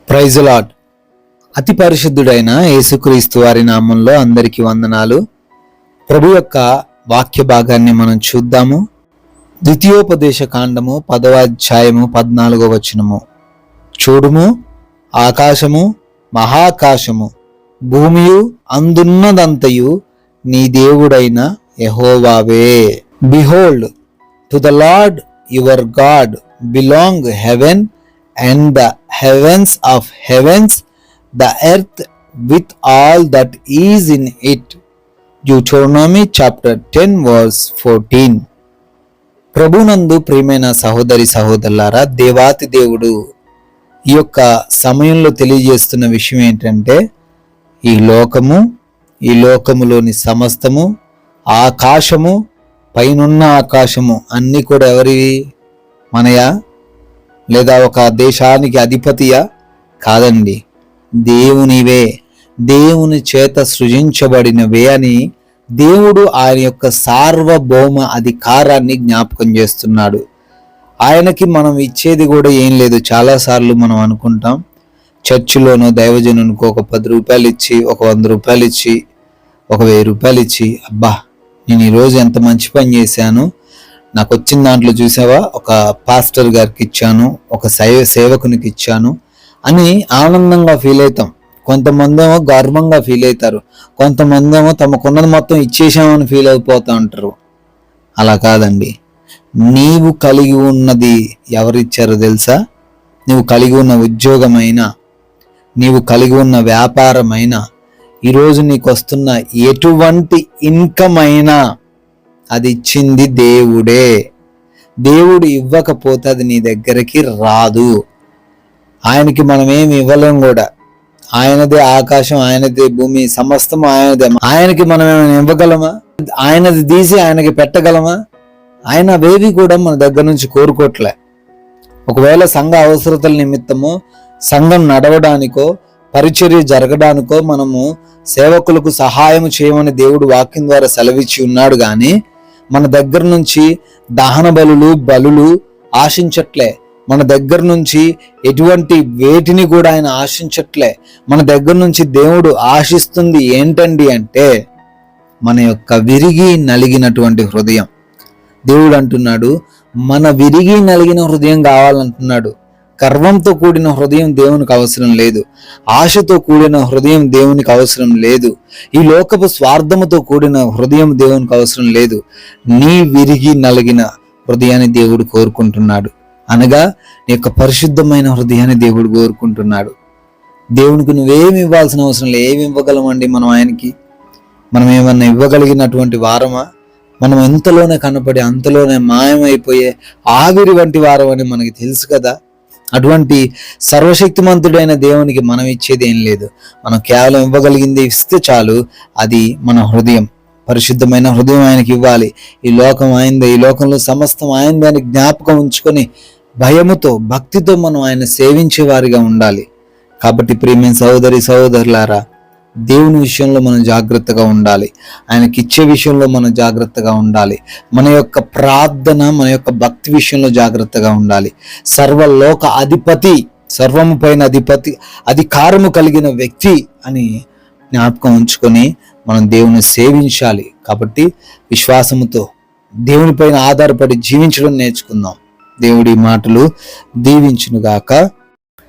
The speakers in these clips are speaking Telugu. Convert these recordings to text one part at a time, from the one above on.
Praise lord. అతి పరిశుద్ధుడైన యేసుక్రీస్తు వారి నామంలో అందరికీ వందనాలు. ప్రభు యొక్క వాక్య భాగాన్ని మనం చూద్దాము. ద్వితీయోపదేశ కాండము 10వ అధ్యాయము 14వ వచనము. చూడుము, ఆకాశము మహాకాశము భూమియు అందున్నదంతయు నీ దేవుడైన యెహోవావే. Behold, to the Lord your God belong heaven and the heavens of heavens, the earth with all that is in it. Deuteronomy chapter 10 verse 14. ప్రభునందు ప్రియమైన సహోదరి సహోదరులారా, దేవాతి దేవుడు ఈ యొక్క సమయంలో తెలియజేస్తున్న విషయం ఏంటంటే, ఈ లోకములోని సమస్తము, ఆకాశము, పైనున్న ఆకాశము అన్నీ కూడా ఎవరివి? మనయా? లేదా ఒక దేశానికి అధిపతియా? కాదండి, దేవునివే, దేవుని చేత సృజించబడినవే అని దేవుడు ఆయన యొక్క సార్వభౌమ అధికారాన్ని జ్ఞాపకం చేస్తున్నాడు. ఆయనకి మనం ఇచ్చేది కూడా ఏం లేదు. చాలాసార్లు మనం అనుకుంటాం, చర్చిలోనో దైవజనునికి ఒక 10 రూపాయలు ఇచ్చి, ఒక 100 రూపాయలు ఇచ్చి, ఒక 1000 రూపాయలు ఇచ్చి, అబ్బా నేను ఈరోజు ఎంత మంచి పని చేశాను, నాకు వచ్చిన దాంట్లో చూసావా, ఒక పాస్టర్ గారికి ఇచ్చాను, ఒక సేవకునికి ఇచ్చాను అని ఆనందంగా ఫీల్ అవుతాం. కొంతమంది ఏమో గర్వంగా ఫీల్ అవుతారు, కొంతమంది ఏమో తమకున్నది మొత్తం ఇచ్చేసామని ఫీల్ అయిపోతూ ఉంటారు. అలా కాదండి. నీవు కలిగి ఉన్నది ఎవరిచ్చారో తెలుసా? నీవు కలిగి ఉన్న ఉద్యోగమైనా, నీవు కలిగి ఉన్న వ్యాపారమైనా, ఈరోజు నీకు వస్తున్న ఎటువంటి ఇన్కమ్ అయినా అది ఇచ్చింది దేవుడే. దేవుడు ఇవ్వకపోతే అది నీ దగ్గరికి రాదు. ఆయనకి మనం ఏమి ఇవ్వలేం కూడా. ఆయనదే ఆకాశం, ఆయనదే భూమి, సమస్తం ఆయనదే. ఆయనకి మనం ఏమైనా ఇవ్వగలమా? ఆయనది తీసి ఆయనకి పెట్టగలమా? ఆయన అవేవి కూడా మన దగ్గర నుంచి కోరుకోవట్లే. ఒకవేళ సంఘ అవసరతల నిమిత్తమో, సంఘం నడవడానికో, పరిచర్య జరగడానికో మనము సేవకులకు సహాయం చేయమని దేవుడు వాక్యం ద్వారా సెలవిచ్చి ఉన్నాడు. కానీ మన దగ్గర నుంచి దహన బలులు ఆశించట్లే. మన దగ్గర నుంచి ఎటువంటి వేటిని కూడా ఆయన ఆశించట్లే. మన దగ్గర నుంచి దేవుడు ఆశిస్తుంది ఏంటండి అంటే, మన యొక్క విరిగి నలిగినటువంటి హృదయం. దేవుడు అంటున్నాడు, మన విరిగి నలిగిన హృదయం కావాలంటున్నాడు. గర్వంతో కూడిన హృదయం దేవునికి అవసరం లేదు. ఆశతో కూడిన హృదయం దేవునికి అవసరం లేదు. ఈ లోకపు స్వార్థముతో కూడిన హృదయం దేవునికి అవసరం లేదు. నీ విరిగి నలిగిన హృదయాన్ని దేవుడు కోరుకుంటున్నాడు. అనగా నీ యొక్క పరిశుద్ధమైన హృదయాన్ని దేవుడు కోరుకుంటున్నాడు. దేవునికి నువ్వేమి ఇవ్వాల్సిన అవసరం లేదు. ఏమి ఇవ్వగలమండి మనం ఆయనకి? మనం ఏమన్నా ఇవ్వగలిగినటువంటి వారమా? మనం ఎంతలోనే కనపడి అంతలోనే మాయమైపోయే ఆవిరి వంటి వారం అని మనకి తెలుసు కదా. అటువంటి సర్వశక్తిమంతుడైన దేవునికి మనం ఇచ్చేది ఏం లేదు. మనం కేవలం ఇవ్వగలిగింది ఇస్తే చాలు. అది మన హృదయం, పరిశుద్ధమైన హృదయం ఆయనకి ఇవ్వాలి. ఈ లోకం ఆయనదే, ఈ లోకంలో సమస్తం ఆయనదే అని జ్ఞాపకం ఉంచుకొని భయముతో, భక్తితో మనం ఆయన సేవించే వారిగా ఉండాలి. కాబట్టి ప్రియమైన సహోదరి సహోదరులారా, దేవుని విషయంలో మనం జాగ్రత్తగా ఉండాలి. ఆయనకి ఇచ్చే విషయంలో మనం జాగ్రత్తగా ఉండాలి. మన యొక్క ప్రార్థన, మన యొక్క భక్తి విషయంలో జాగ్రత్తగా ఉండాలి. సర్వలోక అధిపతి, సర్వము పైన అధికారము కలిగిన వ్యక్తి అని జ్ఞాపకం ఉంచుకొని మనం దేవుని సేవించాలి. కాబట్టి విశ్వాసముతో దేవుని పైన ఆధారపడి జీవించడం నేర్చుకుందాం. దేవుడి మాటలు దీవించునుగాక.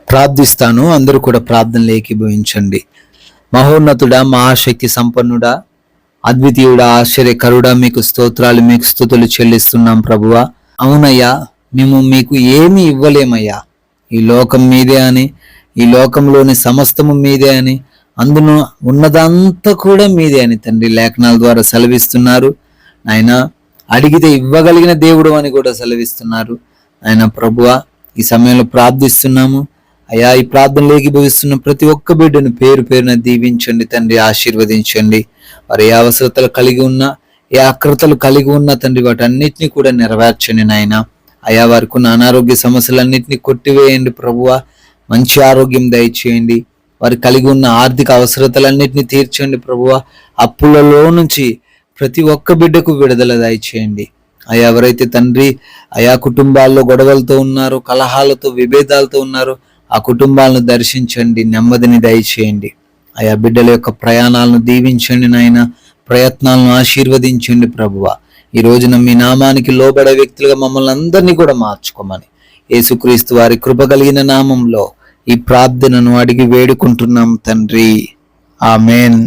ప్రార్థిస్తాను. అందరూ కూడా ప్రార్థనలు ఏకీభవించండి. మహోన్నతుడా, మహాశక్తి సంపన్నుడా, అద్వితీయుడా, ఆశ్చర్యకరుడా, మీకు స్తోత్రాలు, మీకు స్తుతులు చెల్లిస్తున్నాం ప్రభువా. అవునయ్యా, మేము మీకు ఏమి ఇవ్వలేమయ్యా. ఈ లోకం మీదే అని, ఈ లోకంలోని సమస్తము మీదే అని, అందులో ఉన్నదంతా కూడా మీదే అని తండ్రి లేఖనాల ద్వారా సెలవిస్తున్నారు. ఆయన అడిగితే ఇవ్వగలిగిన దేవుడు అని కూడా సెలవిస్తున్నారు. ఆయన ప్రభువా, ఈ సమయంలో ప్రార్థిస్తున్నాము అయ్యా. ఈ ప్రార్థనలు ఏకీభవిస్తున్న ప్రతి ఒక్క బిడ్డను పేరు పేరున దీవించండి తండ్రి, ఆశీర్వదించండి. వారు ఏ అవసరతలు కలిగి ఉన్నా, ఏ అక్రతలు కలిగి ఉన్నా తండ్రి, వాటన్నిటిని కూడా నెరవేర్చండి నాయన. అయా వారికి ఉన్న అనారోగ్య సమస్యలన్నింటినీ కొట్టివేయండి ప్రభువా. మంచి ఆరోగ్యం దయచేయండి. వారు కలిగి ఉన్న ఆర్థిక అవసరతలన్నింటినీ తీర్చండి ప్రభువా. అప్పులలో నుంచి ప్రతి ఒక్క బిడ్డకు విడుదల దయచేయండి. అయా ఎవరైతే తండ్రి అయా కుటుంబాల్లో గొడవలతో ఉన్నారో, కలహాలతో, విభేదాలతో ఉన్నారో ఆ కుటుంబాలను దర్శించండి, నెమ్మదిని దయచేయండి. అయా బిడ్డల యొక్క ప్రయాణాలను దీవించండి నాయన, ప్రయత్నాలను ఆశీర్వదించండి ప్రభువా. ఈ రోజున మీ నామానికి లోబడే వ్యక్తులుగా మమ్మల్ని అందరినీ కూడా మార్చుకోమని యేసుక్రీస్తు వారి కృప కలిగిన నామంలో ఈ ప్రార్థనను అడిగి వేడుకుంటున్నాం తండ్రి. ఆమేన్.